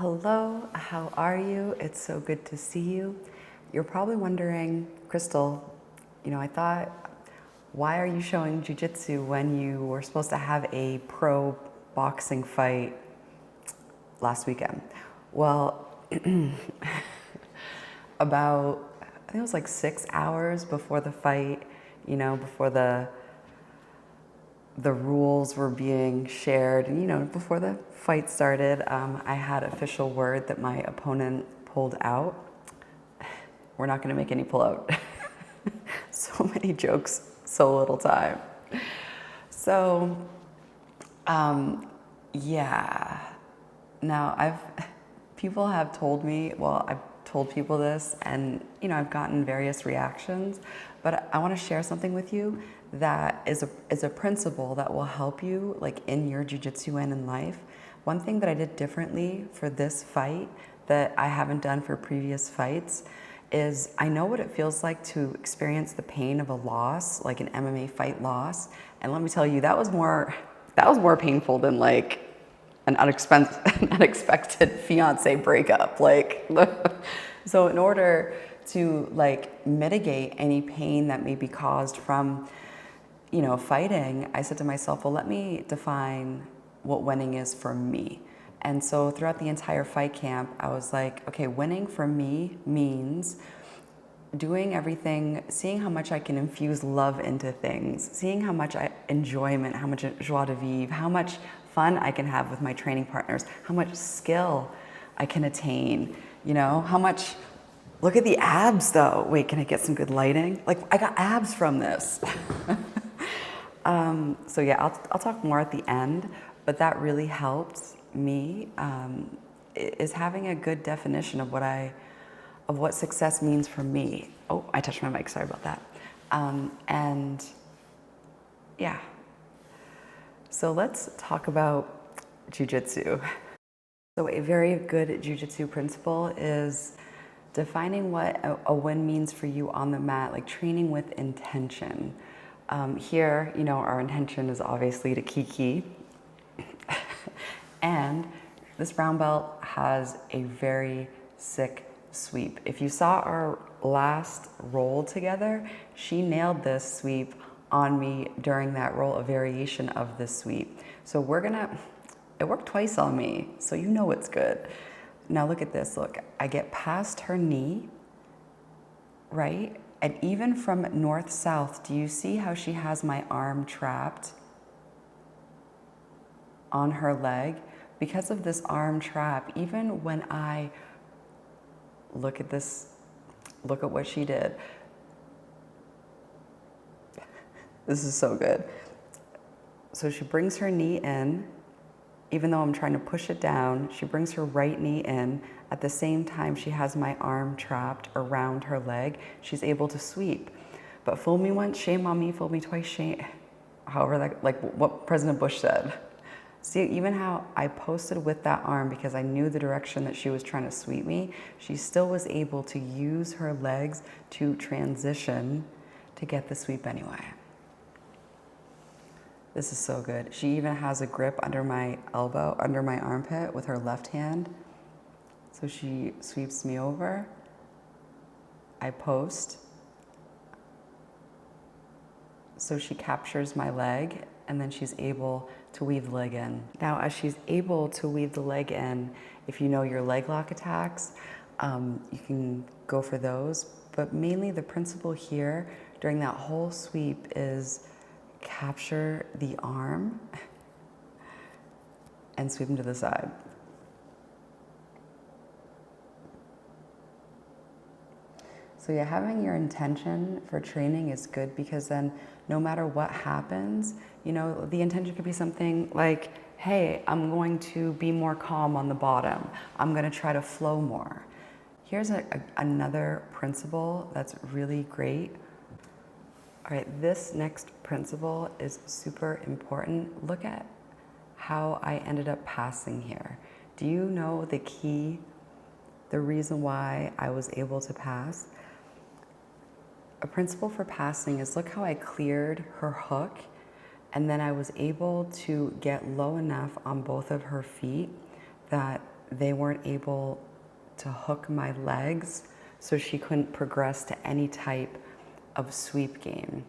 Hello, how are you? It's so good to see you. You're probably wondering, Crystal, I thought, why are you showing Jiu-Jitsu when you were supposed to have a pro boxing fight last weekend? Well, about, I think it was like 6 hours before the fight, before the rules were being shared, and before the fight started, I had official word that my opponent pulled out. We're not going to make any pullout. So many jokes, so little time. So, yeah. Now people have told me, well, I've told people this, and I've gotten various reactions, but I want to share something with you that is a principle that will help you, like, in your jiu-jitsu and in life. One thing that I did differently for this fight that I haven't done for previous fights is I know what it feels like to experience the pain of a loss, like an MMA fight loss. And let me tell you, that was more painful than like an unexpected fiance breakup. Like, so in order to like mitigate any pain that may be caused from, fighting, I said to myself, well, let me define what winning is for me. And so throughout the entire fight camp, I was like, okay, winning for me means doing everything, seeing how much I can infuse love into things, seeing how much enjoyment, how much joie de vivre, how much fun I can have with my training partners, how much skill I can attain, how much, look at the abs though. Wait, can I get some good lighting? Like, I got abs from this. So yeah, I'll talk more at the end, but that really helped me, is having a good definition of what success means for me. Oh, I touched my mic, sorry about that. And yeah, so let's talk about jiu-jitsu. So a very good jiu-jitsu principle is defining what a win means for you on the mat, like training with intention. Here, our intention is obviously to kiki. And this brown belt has a very sick sweep. If you saw our last roll together, she nailed this sweep on me during that roll, a variation of this sweep. So it worked twice on me, so it's good. Now look at this, look, I get past her knee, right? And even from north-south, do you see how she has my arm trapped on her leg? Because of this arm trap, even when I look at this, look at what she did. This is so good. So she brings her knee in, even though I'm trying to push it down, she brings her right knee in. At the same time, she has my arm trapped around her leg. She's able to sweep. But fool me once, shame on me, fool me twice, shame. However, like what President Bush said. See, even how I posted with that arm because I knew the direction that she was trying to sweep me, she still was able to use her legs to transition to get the sweep anyway. This is so good. She even has a grip under my elbow, under my armpit with her left hand. So she sweeps me over. I post. So she captures my leg, and then she's able to weave the leg in. Now, as she's able to weave the leg in, if you know your leg lock attacks, you can go for those. But mainly the principle here during that whole sweep is capture the arm and sweep him to the side. So yeah, having your intention for training is good because then no matter what happens, the intention could be something like, hey, I'm going to be more calm on the bottom. I'm going to try to flow more. Here's another principle that's really great. All right, this next principle is super important. Look at how I ended up passing here. Do you know the key, the reason why I was able to pass? A principle for passing is look how I cleared her hook, and then I was able to get low enough on both of her feet that they weren't able to hook my legs, so she couldn't progress to any type of sweep game.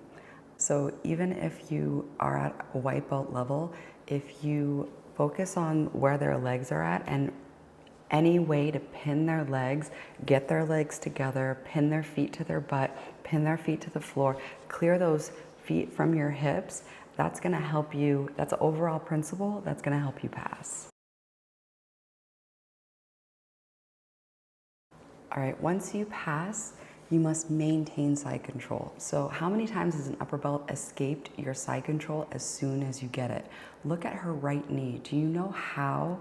So even if you are at a white belt level, if you focus on where their legs are at and any way to pin their legs, get their legs together, pin their feet to their butt, pin their feet to the floor, clear those feet from your hips, that's gonna help you, that's an overall principle that's gonna help you pass. All right, once you pass, you must maintain side control. So how many times has an upper belt escaped your side control as soon as you get it? Look at her right knee. Do you know how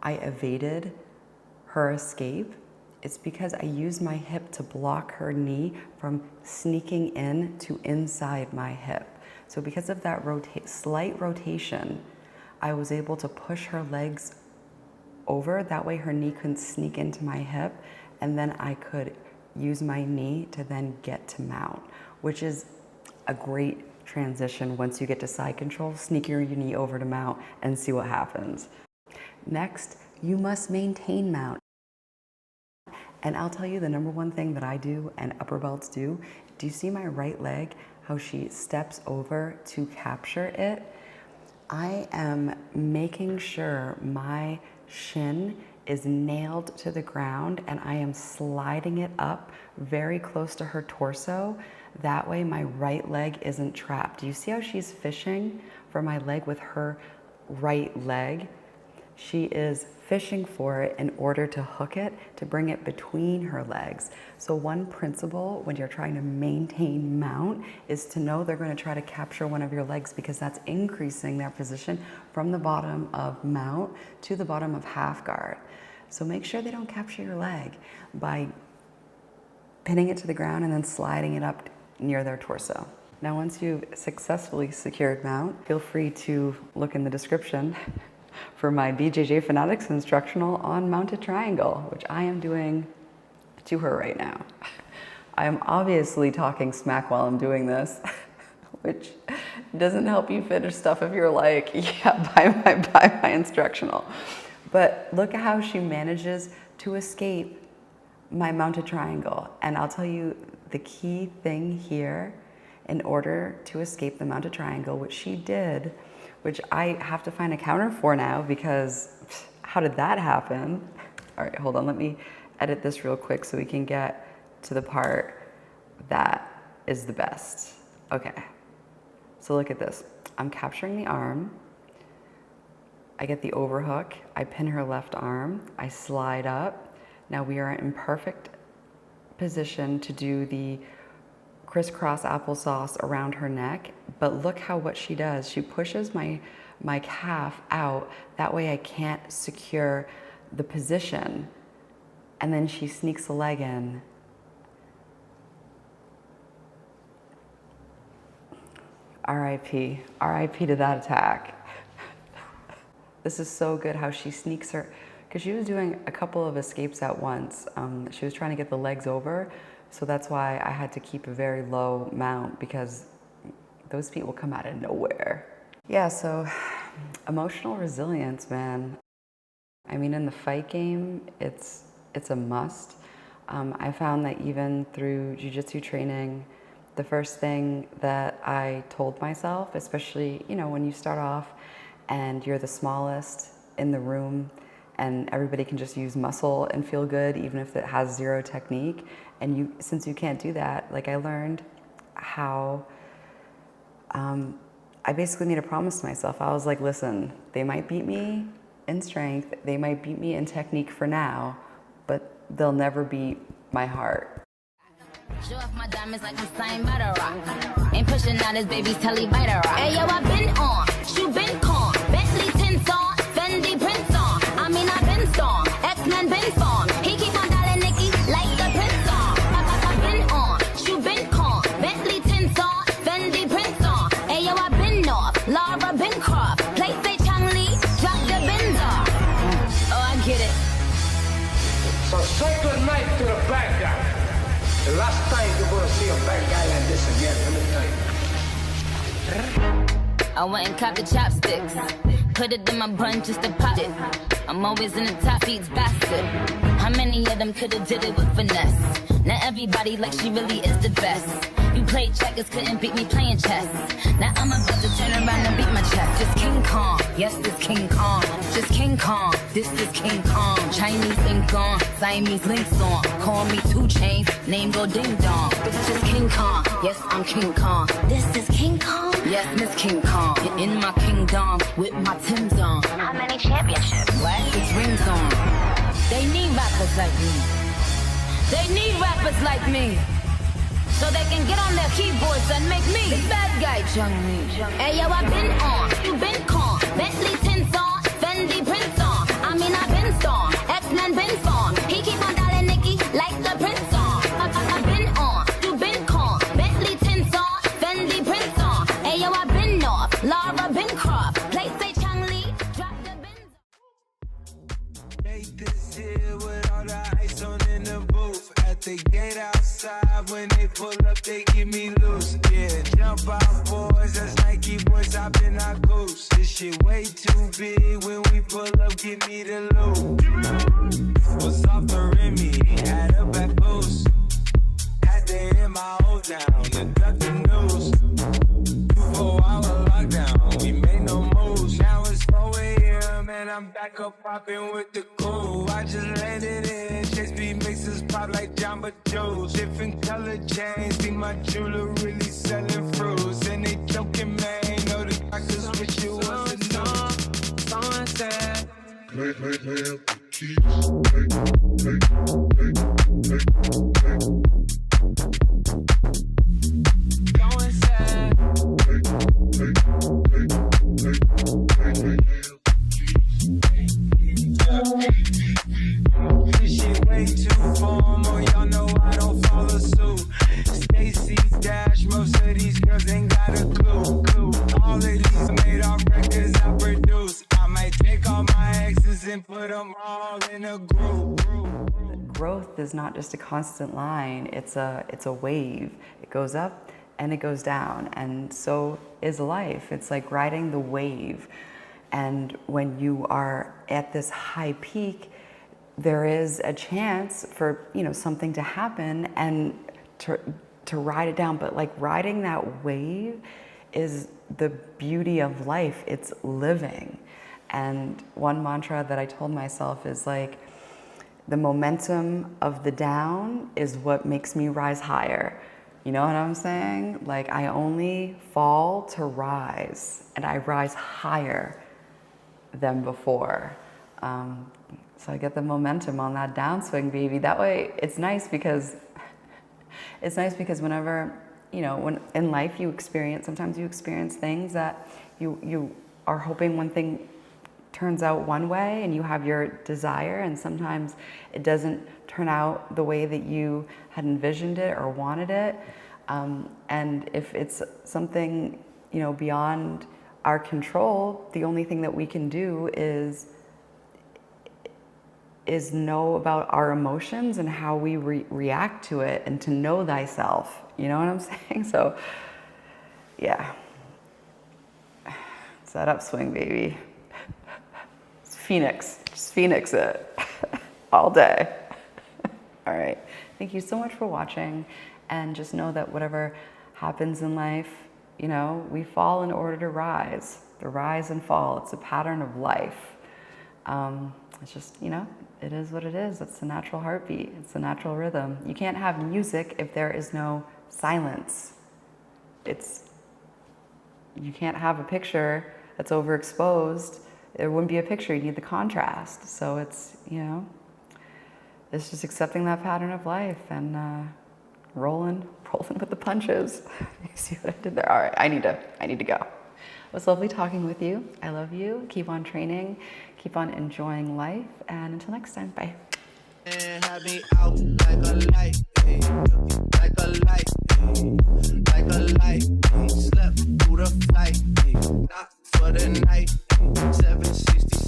I evaded her escape? It's because I used my hip to block her knee from sneaking in to inside my hip. So because of that slight rotation, I was able to push her legs over. That way her knee couldn't sneak into my hip, and then I could use my knee to then get to mount, which is a great transition once you get to side control. Sneak your knee over to mount and see what happens. Next, you must maintain mount. And I'll tell you the number one thing that I do and upper belts do. Do you see my right leg, how she steps over to capture it? I am making sure my shin is nailed to the ground and I am sliding it up very close to her torso. That way my right leg isn't trapped. Do you see how she's fishing for my leg with her right leg? She is fishing for it in order to hook it, to bring it between her legs. So one principle when you're trying to maintain mount is to know they're going to try to capture one of your legs, because that's increasing their position from the bottom of mount to the bottom of half guard. So make sure they don't capture your leg by pinning it to the ground and then sliding it up near their torso. Now, once you've successfully secured mount, feel free to look in the description for my BJJ Fanatics Instructional on mounted triangle, which I am doing to her right now. I am obviously talking smack while I'm doing this, which doesn't help you finish stuff if you're like, yeah, buy my instructional. But look at how she manages to escape my mounted triangle. And I'll tell you the key thing here in order to escape the mounted triangle, which she did, which I have to find a counter for now, because how did that happen? All right, hold on, let me edit this real quick so we can get to the part that is the best. Okay, so look at this. I'm capturing the arm. I get the overhook. I pin her left arm. I slide up. Now we are in perfect position to do the crisscross applesauce around her neck, but look what she does. She pushes my calf out. That way I can't secure the position. And then she sneaks a leg in. RIP to that attack. This is so good how she sneaks her, because she was doing a couple of escapes at once. She was trying to get the legs over. So that's why I had to keep a very low mount, because those feet will come out of nowhere. Yeah, so emotional resilience, man. I mean, in the fight game, it's a must. I found that even through jiu-jitsu training, the first thing that I told myself, especially, you know, when you start off and you're the smallest in the room, and everybody can just use muscle and feel good, even if it has zero technique. And since you can't do that, like, I learned how, I basically made a promise to myself. I was like, listen, they might beat me in strength, they might beat me in technique for now, but they'll never beat my heart. Show off my diamonds like I'm signed by the rock. Ain't pushing out his baby's telly by the rock. Hey yo, I been on, shoe been con, Bentley tints on, Fendi prints on. I mean, I been storm, X-Men been formed. He keep on dialing Nicky like the prince song. I been on, shoe been con, Bentley tints on, Fendi prints on. Hey yo, I been off, Laura been Croft, play say Chang Lee, drop the bins off. Oh, I get it. So say good night to the bad guy. The last time you're gonna see a bad guy like this again, let me tell you. I went and copped the chopsticks. Put it in my bun just to pop it. I'm always in the top eats basket. How many of them could've did it with finesse? Now everybody like she really is the best. You played checkers, couldn't beat me playing chess. Now I'm about to turn around and beat my chest. Just King Kong, yes, this King Kong. Just King Kong, this is King Kong. Chinese ink on, Siamese links on. Call me 2 Chainz, name go ding dong. This is King Kong, yes, I'm King Kong. This is King Kong, yes, Miss King Kong. You're in my kingdom with my Tim's on. How many championships? What? 6 rings on. They need rappers like me. They need rappers like me. So they can get on their keyboards and make me the bad guy, Chung-Li. Hey yo, I been on, you been con. Bentley tints on, Fendi prints on. I mean I been storm, X-Men been storm. He keep on dialing Nicki like the prince on. I been on, you been con. Bentley tints on, Fendi prints on. Hey yo, I been off, Laura been cropped. Play say Chung-Li, drop the bins. Make this here with all the ice on in the booth. At the gate outside, when they pull up, they give me loose. Yeah, jump out, boys. That's Nike boys. I've been our goose. This shit way too big. When we pull up, give me the loot. What's off the Remy? Had a back boost. Had to hit my old down to duck the news. 4-hour lockdown. We made no moves. Now it's 4 a.m. and I'm back up popping with the cool. I just landed in. Chase B mixes pop like Jamba Joe's. Different color chains. See my jeweler really selling fruits. And they joking, man. Know the doctors wish you was a no. Someone said, Play up the keys. someone said, this shit way too formal. Y'all know I don't follow suit. Stacy Dash, most of these girls ain't got a clue. All of these made off records I produce. I might take all my exes and put them all in a group. Growth is not just a constant line, it's a wave. It goes up and it goes down, and so is life. It's like riding the wave. And when you are at this high peak, there is a chance for, something to happen and to ride it down. But like riding that wave is the beauty of life. It's living. And one mantra that I told myself is like, the momentum of the down is what makes me rise higher. You know what I'm saying? Like, I only fall to rise, and I rise higher than before. So I get the momentum on that downswing, baby. That way, it's nice because whenever, when in life sometimes you experience things that you are hoping one thing turns out one way and you have your desire, and sometimes it doesn't turn out the way that you had envisioned it or wanted it. And if it's something, beyond our control, the only thing that we can do is know about our emotions and how we react to it, and to know thyself. You know what I'm saying? So, yeah. It's that upswing, baby. It's Phoenix. Just Phoenix it. All day. All right. Thank you so much for watching. And just know that whatever happens in life, we fall in order to rise. The rise and fall. It's a pattern of life. It's just, it is what it is. It's the natural heartbeat. It's the natural rhythm. You can't have music if there is no silence. You can't have a picture that's overexposed. It wouldn't be a picture. You need the contrast. So it's, it's just accepting that pattern of life and rolling with the punches. You see what I did there? All right, I need to go. It was lovely talking with you. I love you. Keep on training. Keep on enjoying life. And until next time, bye. And have me out like a light, like a light, like a light. Slept through the flight, not for the night. 760.